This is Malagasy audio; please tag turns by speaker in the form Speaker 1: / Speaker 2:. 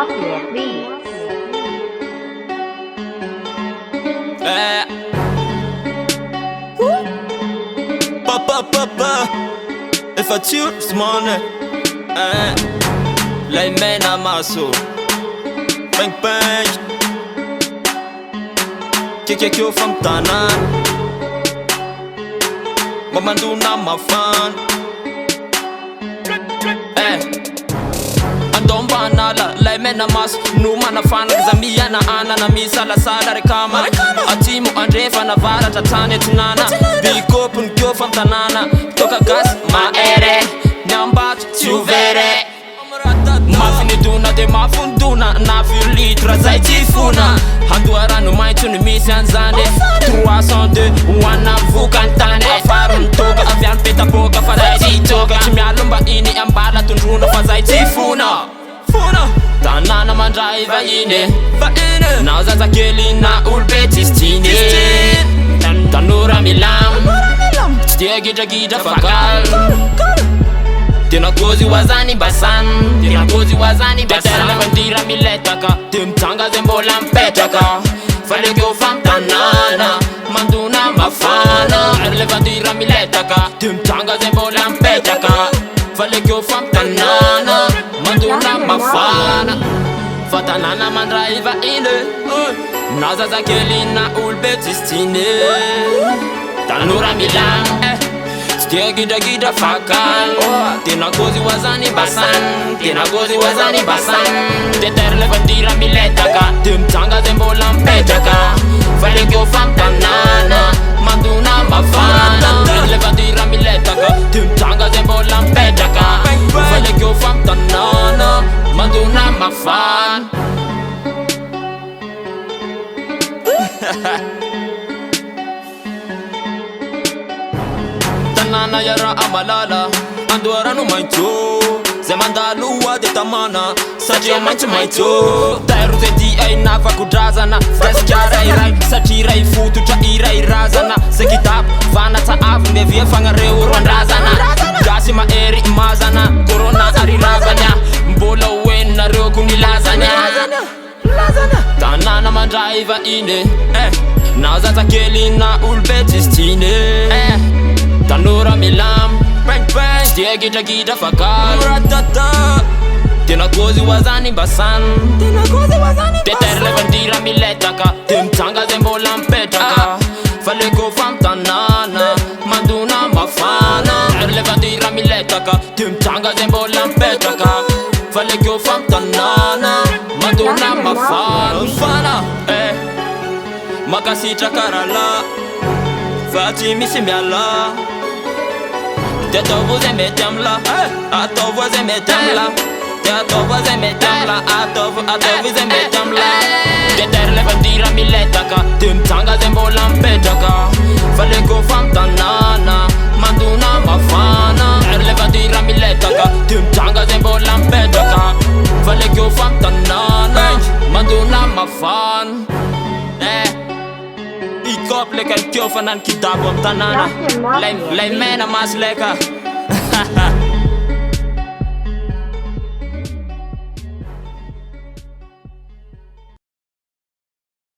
Speaker 1: Warfield Beats.
Speaker 2: If I chill this morning, like man I'm also bang bang. Kick you from Tanan, Mamandu na mafan. Andom banala, like man I'm mas. No man a fan like Zamia na ana na misala sala rekama. Atimu Andrefa na vara tatane tunana. Big open kyo from Tanana. Toka gas ma ere, nyambat tuvere. Mafini duna de mafunduna na feel litra zai tifuna. Handuara no mai tuni misi anzande 302 wana vukantane. Afarun toga avian peta boga fazai titoga. Chimialumba ini ambala tundruna fazai tifuna. Tanana mandriva ine na zaza keli na ulbeti stine. Tanura milam stia gita fakal. Tena gozi wazani basan, tena gozi wazani basan. Betela bandira miletaka, timtanga zembola mpetaka. Fale kyo fam tanana, manduna mafana. Erle bandira miletaka, timtanga zembola mpetaka. Fale kyo fam tanana, manduna mafana. Fatanana mandraiva ine, nazaza keli na ulbeti stine. Tanura milam stia gida fakal. Tena gozi wazani basan, tena gozi wazani basan. Teterle bandira miletaka, timtanga zembola mpetaka. Fale kyo fam tanana, manduna mafana. Teterle bandira miletaka, timtanga zembola mpetaka. Fale kyo fam tanana, manduna mafana. Tanana yara amalala, andora no mancho. Zemanda luwa de tamana, sajia mancho mancho. Tairu zeti ay nafa kudrazana, freskara irai, satira ifutu cha irai razana. Sekitap vana ta av me via fanga reu rwandazana. Gasi ma eri imazana, corona ari razana. Mbola wen na reu kumilazana. Tanana mandriva ine, na zaza keli na ulbeti stine. Tanura milam, bang bang, stia gita fakal. Tena gozi wazani basan, tena gozi wazani basan. Teterle bandira miletaka, timtanga zembola mpetaka. Fale kyo fam tanana, manduna mafana. Erle bandira miletaka, timtanga zembola mpetaka. Fale kyo fam tanana, manduna mafana. Makasitra karala, fati misi miala. Teta voze metamla, ato voze metamla. Teta voze metamla, ato voze metamla. Teterle bandira miletaka, timtanga zembola mpetaka. Fale kyo fam tanana, manduna mafana. Erle bandira miletaka, timtanga zembola mpetaka. Fale kyo fam tanana, manduna mafana. Ikop leka kyo fanan kitabo tanana. Lay mena mas leka.